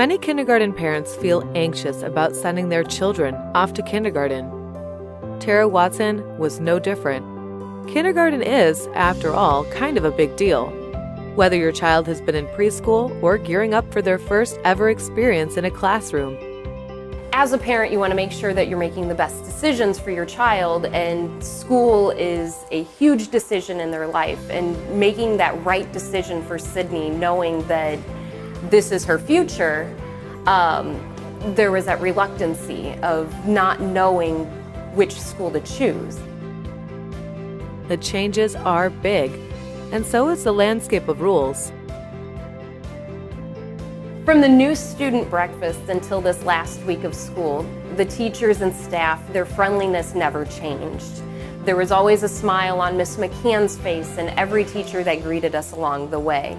Many kindergarten parents feel anxious about sending their children off to kindergarten. Tara Watson was no different. Kindergarten is, after all, kind of a big deal. Whether your child has been in preschool or gearing up for their first ever experience in a classroom. As a parent, you want to make sure that you're making the best decisions for your child, and school is a huge decision in their life, and making that right decision for Sydney, knowing that this is her future, there was that reluctancy of not knowing which school to choose. The changes are big, and so is the landscape of rules. From the new student breakfast until this last week of school, the teachers and staff, their friendliness never changed. There was always a smile on Miss McCann's face and every teacher that greeted us along the way.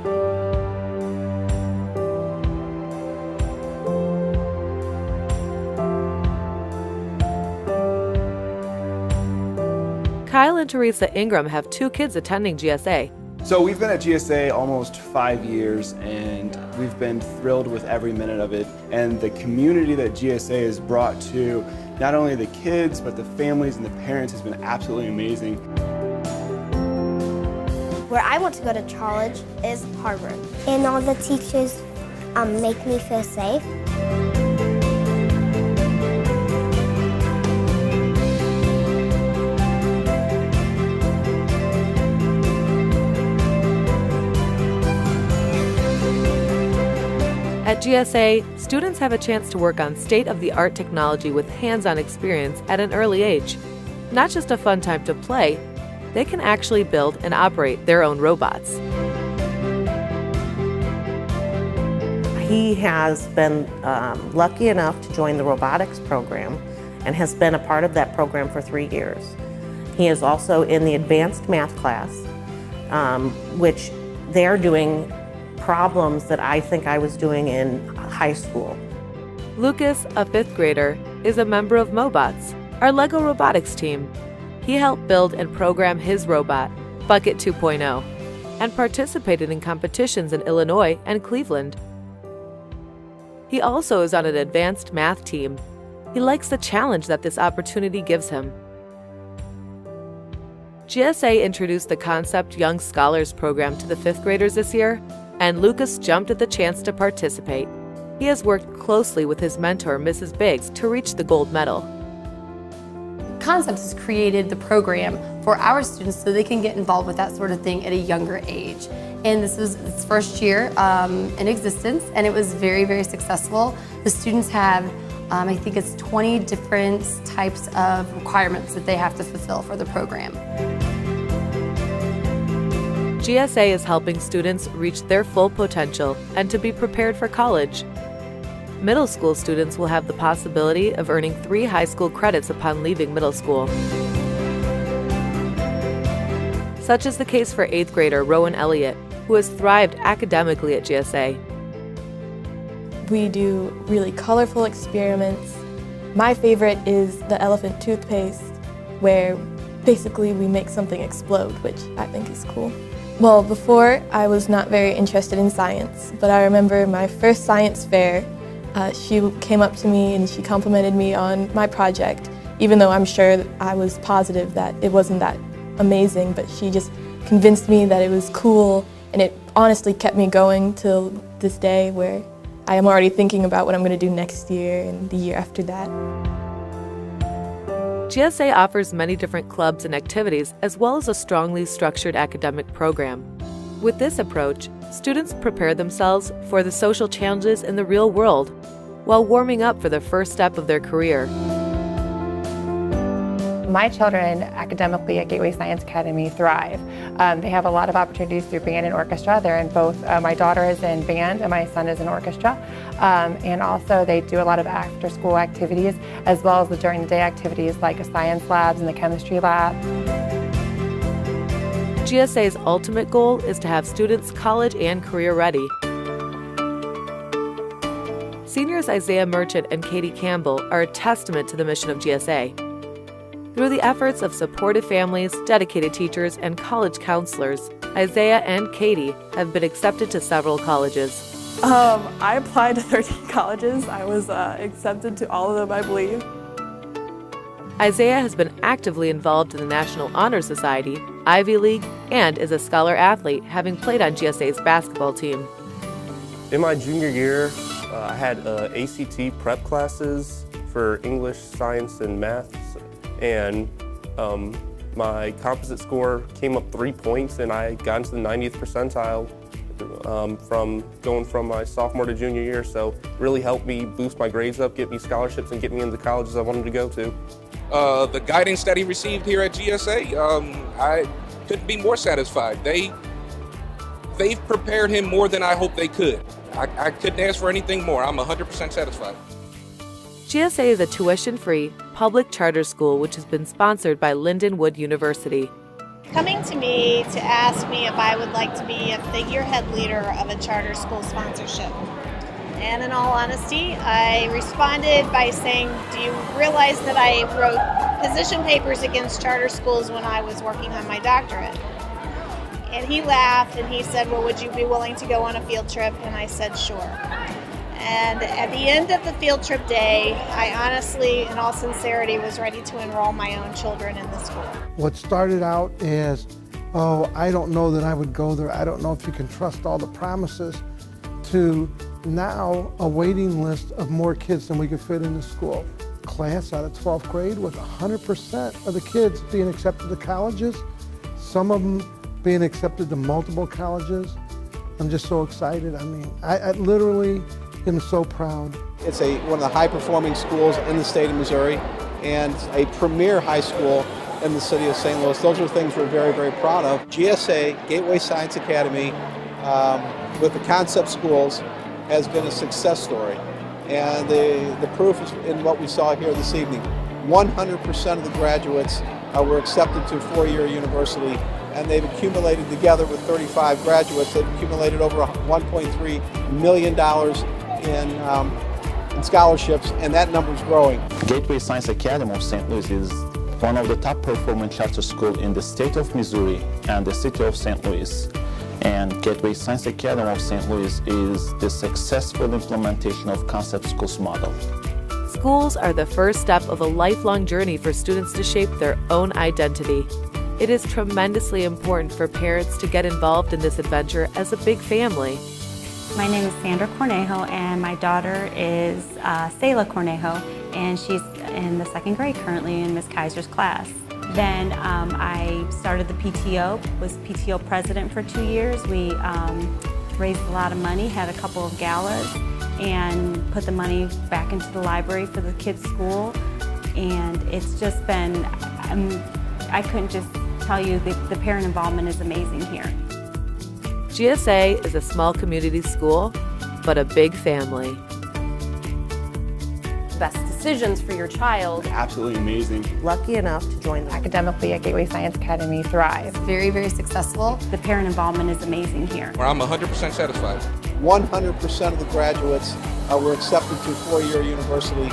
Kyle and Teresa Ingram have 2 kids attending GSA. So we've been at GSA almost 5 years, and we've been thrilled with every minute of it. And the community that GSA has brought to not only the kids, but the families and the parents has been absolutely amazing. Where I want to go to college is Harvard. And all the teachers make me feel safe. At GSA, students have a chance to work on state-of-the-art technology with hands-on experience at an early age. Not just a fun time to play, they can actually build and operate their own robots. He has been lucky enough to join the robotics program and has been a part of that program for 3 years. He is also in the advanced math class, which they're doing problems that I think I was doing in high school. Lucas, a 5th grader, is a member of Mobots, our LEGO robotics team. He helped build and program his robot, Bucket 2.0, and participated in competitions in Illinois and Cleveland. He also is on an advanced math team. He likes the challenge that this opportunity gives him. GSA introduced the Concept Young Scholars program to the 5th graders this year, and Lucas jumped at the chance to participate. He has worked closely with his mentor, Mrs. Biggs, to reach the gold medal. Concept has created the program for our students so they can get involved with that sort of thing at a younger age. And this was its first year in existence, and it was very, very successful. The students have, I think it's 20 different types of requirements that they have to fulfill for the program. GSA is helping students reach their full potential and to be prepared for college. Middle school students will have the possibility of earning 3 high school credits upon leaving middle school. Such is the case for 8th grader Rowan Elliott, who has thrived academically at GSA. We do really colorful experiments. My favorite is the elephant toothpaste, where basically we make something explode, which I think is cool. Well, before I was not very interested in science, but I remember my first science fair, she came up to me and she complimented me on my project, even though I'm sure that I was positive that it wasn't that amazing, but she just convinced me that it was cool, and it honestly kept me going till this day, where I am already thinking about what I'm going to do next year and the year after that. GSA offers many different clubs and activities, as well as a strongly structured academic program. With this approach, students prepare themselves for the social challenges in the real world, while warming up for the first step of their career. My children academically at Gateway Science Academy thrive. They have a lot of opportunities through band and orchestra. They're in both, my daughter is in band and my son is in orchestra. And also they do a lot of after school activities, as well as the during the day activities like the science labs and the chemistry lab. GSA's ultimate goal is to have students college and career ready. Seniors Isaiah Merchant and Katie Campbell are a testament to the mission of GSA. Through the efforts of supportive families, dedicated teachers, and college counselors, Isaiah and Katie have been accepted to several colleges. I applied to 13 colleges. I was accepted to all of them, I believe. Isaiah has been actively involved in the National Honor Society, Ivy League, and is a scholar athlete, having played on GSA's basketball team. In my junior year, I had ACT prep classes for English, science, and math, and my composite score came up 3 points, and I got into the 90th percentile from going from my sophomore to junior year, so it really helped me boost my grades up, get me scholarships, and get me into the colleges I wanted to go to. The guidance that he received here at GSA, I couldn't be more satisfied. They've prepared him more than I hoped they could. I couldn't ask for anything more. I'm 100% satisfied. GSA is a tuition-free public charter school which has been sponsored by Lindenwood University. Coming to me to ask me if I would like to be a figurehead leader of a charter school sponsorship. And in all honesty, I responded by saying, do you realize that I wrote position papers against charter schools when I was working on my doctorate? And he laughed and he said, well, would you be willing to go on a field trip? And I said, sure. And at the end of the field trip day, I honestly, in all sincerity, was ready to enroll my own children in the school. What started out as, oh, I don't know that I would go there, I don't know if you can trust all the promises, to now a waiting list of more kids than we could fit in the school. Class out of 12th grade with 100% of the kids being accepted to colleges, some of them being accepted to multiple colleges. I'm just so excited. I mean, I literally am so proud. It's one of the high-performing schools in the state of Missouri and a premier high school in the city of St. Louis. Those are things we're very, very proud of. GSA, Gateway Science Academy, with the concept schools, has been a success story. And the proof is in what we saw here this evening. 100% of the graduates were accepted to a four-year university, and they've accumulated, together with 35 graduates, they've accumulated over $1.3 million in scholarships, and that number's growing. Gateway Science Academy of St. Louis is one of the top performing charter schools in the state of Missouri and the city of St. Louis. And Gateway Science Academy of St. Louis is the successful implementation of Concept Schools model. Schools are the first step of a lifelong journey for students to shape their own identity. It is tremendously important for parents to get involved in this adventure as a big family. My name is Sandra Cornejo, and my daughter is Selah Cornejo, and she's in the second grade currently in Ms. Kaiser's class. Then I started the PTO, was PTO president for 2 years. We raised a lot of money, had a couple of galas, and put the money back into the library for the kids' school. And it's just been, I couldn't just tell you, the parent involvement is amazing here. GSA is a small community school, but a big family. Best decisions for your child. Absolutely amazing. Lucky enough to join the Academically at Gateway Science Academy thrive. Very, very successful. The parent involvement is amazing here. I'm 100% satisfied. 100% of the graduates were accepted to a four-year university.